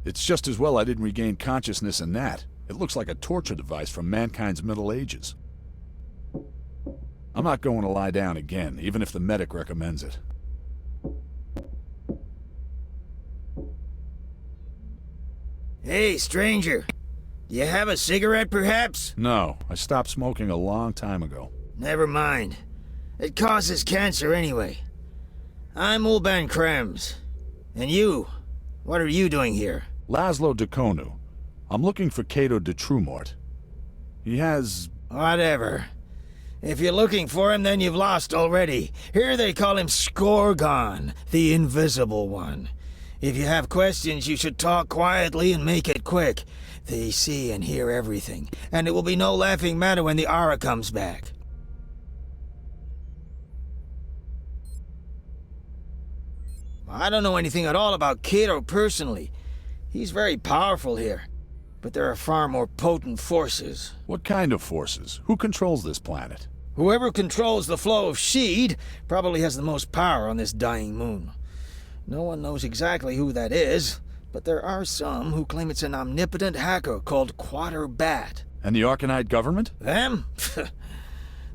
It's just as well I didn't regain consciousness in that. It looks like a torture device from mankind's Middle Ages. I'm not going to lie down again, even if the medic recommends it. Hey, stranger. Do you have a cigarette, perhaps? No, I stopped smoking a long time ago. Never mind. It causes cancer anyway. I'm Ulban Krems. And you? What are you doing here? Laszlo Dekonu. I'm looking for Cato de Trumort. He has... Whatever. If you're looking for him, then you've lost already. Here they call him Skorgon, the Invisible One. If you have questions, you should talk quietly and make it quick. They see and hear everything, and it will be no laughing matter when the aura comes back. I don't know anything at all about Cato personally. He's very powerful here, but there are far more potent forces. What kind of forces? Who controls this planet? Whoever controls the flow of Sheed probably has the most power on this dying moon. No one knows exactly who that is, but there are some who claim it's an omnipotent hacker called Quaterbat. And the Arcanite government? Them?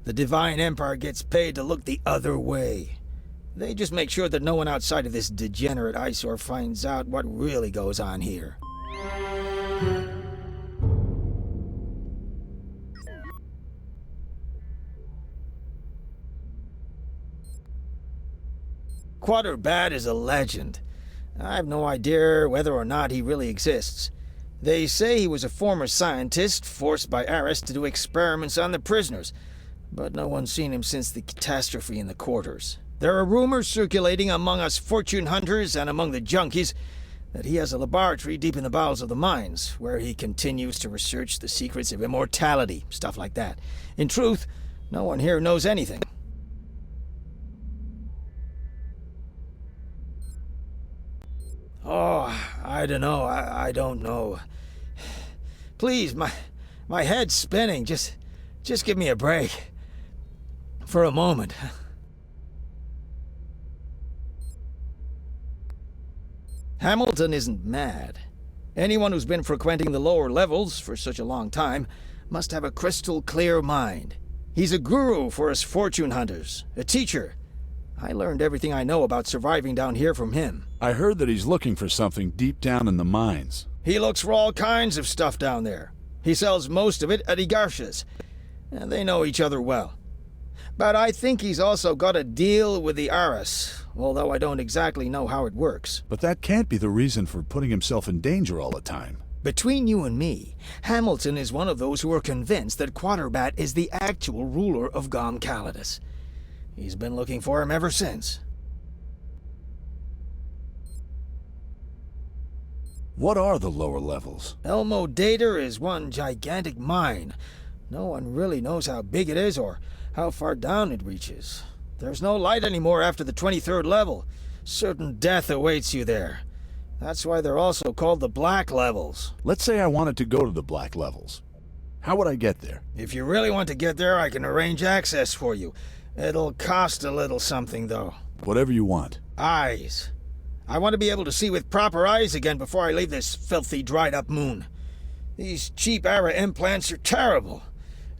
The Divine Empire gets paid to look the other way. They just make sure that no one outside of this degenerate eyesore finds out what really goes on here. Quaterbat is a legend. I have no idea whether or not he really exists. They say he was a former scientist forced by Aris to do experiments on the prisoners, but no one's seen him since the catastrophe in the quarters. There are rumors circulating among us fortune hunters and among the junkies that he has a laboratory deep in the bowels of the mines, where he continues to research the secrets of immortality, stuff like that. In truth, no one here knows anything. Oh, I don't know. I don't know. Please, my head's spinning. Just give me a break. For a moment. Hamilton isn't mad. Anyone who's been frequenting the lower levels for such a long time must have a crystal clear mind. He's a guru for us fortune hunters, a teacher. I learned everything I know about surviving down here from him. I heard that he's looking for something deep down in the mines. He looks for all kinds of stuff down there. He sells most of it at Igarsha's, and they know each other well. But I think he's also got a deal with the Aris, although I don't exactly know how it works. But that can't be the reason for putting himself in danger all the time. Between you and me, Hamilton is one of those who are convinced that Quaterbat is the actual ruler of Gom Calidus. He's been looking for him ever since. What are the lower levels? Elmo Dater is one gigantic mine. No one really knows how big it is or how far down it reaches. There's no light anymore after the 23rd level. Certain death awaits you there. That's why they're also called the Black Levels. Let's say I wanted to go to the Black Levels. How would I get there? If you really want to get there, I can arrange access for you. It'll cost a little something, though. Whatever you want. Eyes. I want to be able to see with proper eyes again before I leave this filthy, dried-up moon. These cheap Ara implants are terrible.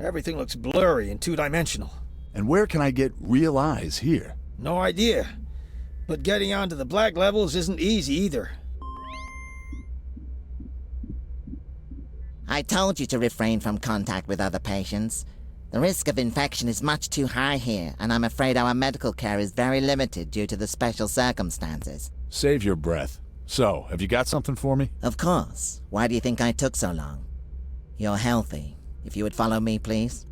Everything looks blurry and two-dimensional. And where can I get real eyes here? No idea. But getting onto the Black Levels isn't easy either. I told you to refrain from contact with other patients. The risk of infection is much too high here, and I'm afraid our medical care is very limited due to the special circumstances. Save your breath. So, have you got something for me? Of course. Why do you think I took so long? You're healthy. If you would follow me, please.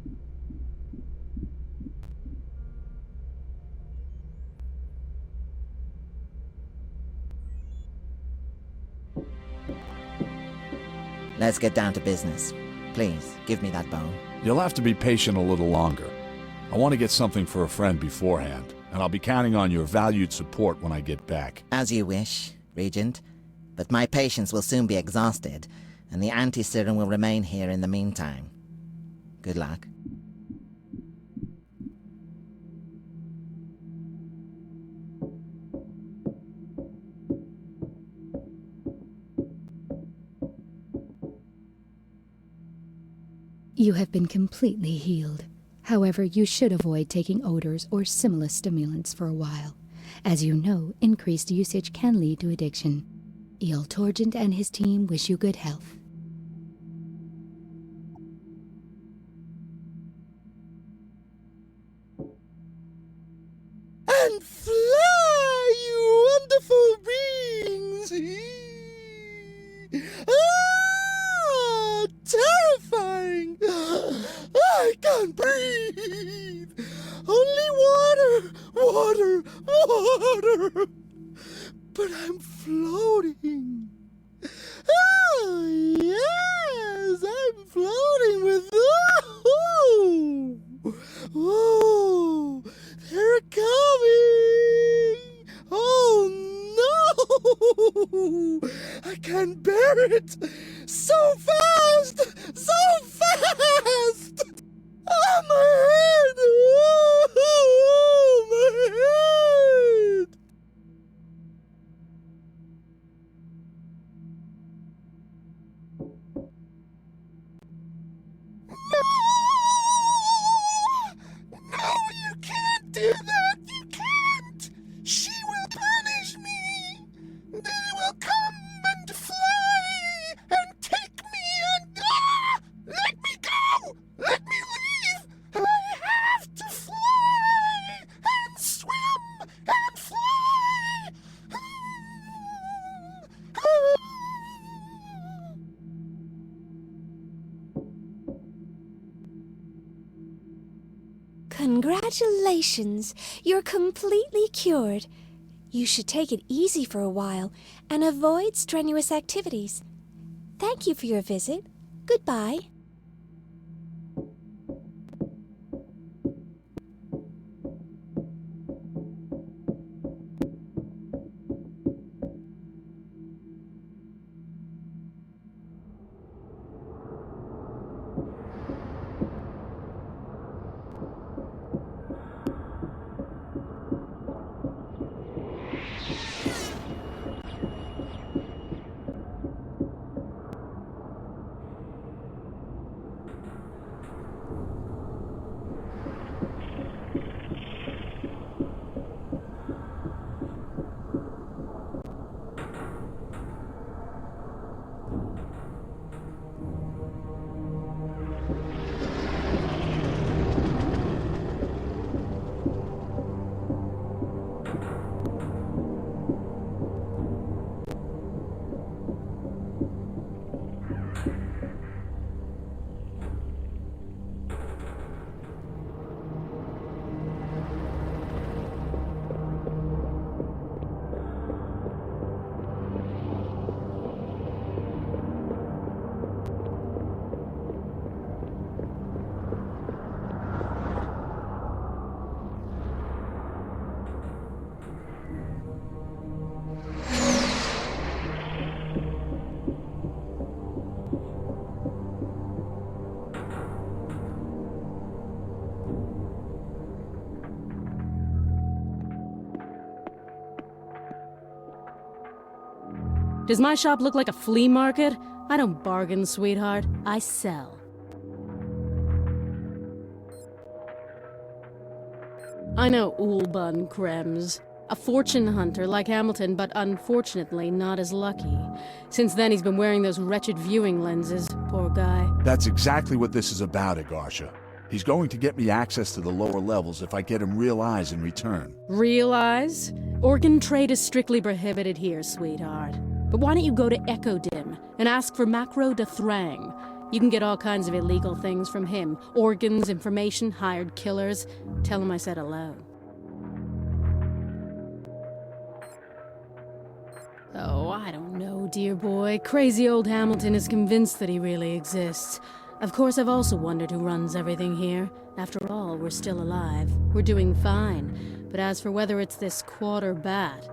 Let's get down to business. Please, give me that bone. You'll have to be patient a little longer. I want to get something for a friend beforehand, and I'll be counting on your valued support when I get back. As you wish, Regent. But my patience will soon be exhausted, and the anti-serum will remain here in the meantime. Good luck. You have been completely healed. However, you should avoid taking odors or similar stimulants for a while. As you know, increased usage can lead to addiction. Torgent and his team wish you good health. And fly, you wonderful beings! Ah, terrifying! I can't breathe! Only water, water, water! But I'm floating. Oh, yes, I'm floating with... Oh, oh, they're coming! Oh, no! I can't bear it! So fast! So fast! Oh, my head! Oh, my head! No, you can't do that! You can't! She will punish me! They will come and fly and take me and... Ah! Let me go! Let me leave! I have to fly and swim and fly! Congratulations! You're completely cured. You should take it easy for a while and avoid strenuous activities. Thank you for your visit. Goodbye. Does my shop look like a flea market? I don't bargain, sweetheart. I sell. I know Ulbun Krems. A fortune hunter like Hamilton, but unfortunately not as lucky. Since then he's been wearing those wretched viewing lenses, poor guy. That's exactly what this is about, Agarsha. He's going to get me access to the lower levels if I get him real eyes in return. Real eyes? Organ trade is strictly prohibited here, sweetheart. But why don't you go to Echodim and ask for Macro de Thrang? You can get all kinds of illegal things from him. Organs, information, hired killers. Tell him I said hello. Oh, I don't know, dear boy. Crazy old Hamilton is convinced that he really exists. Of course, I've also wondered who runs everything here. After all, we're still alive. We're doing fine. But as for whether it's this quarter bat,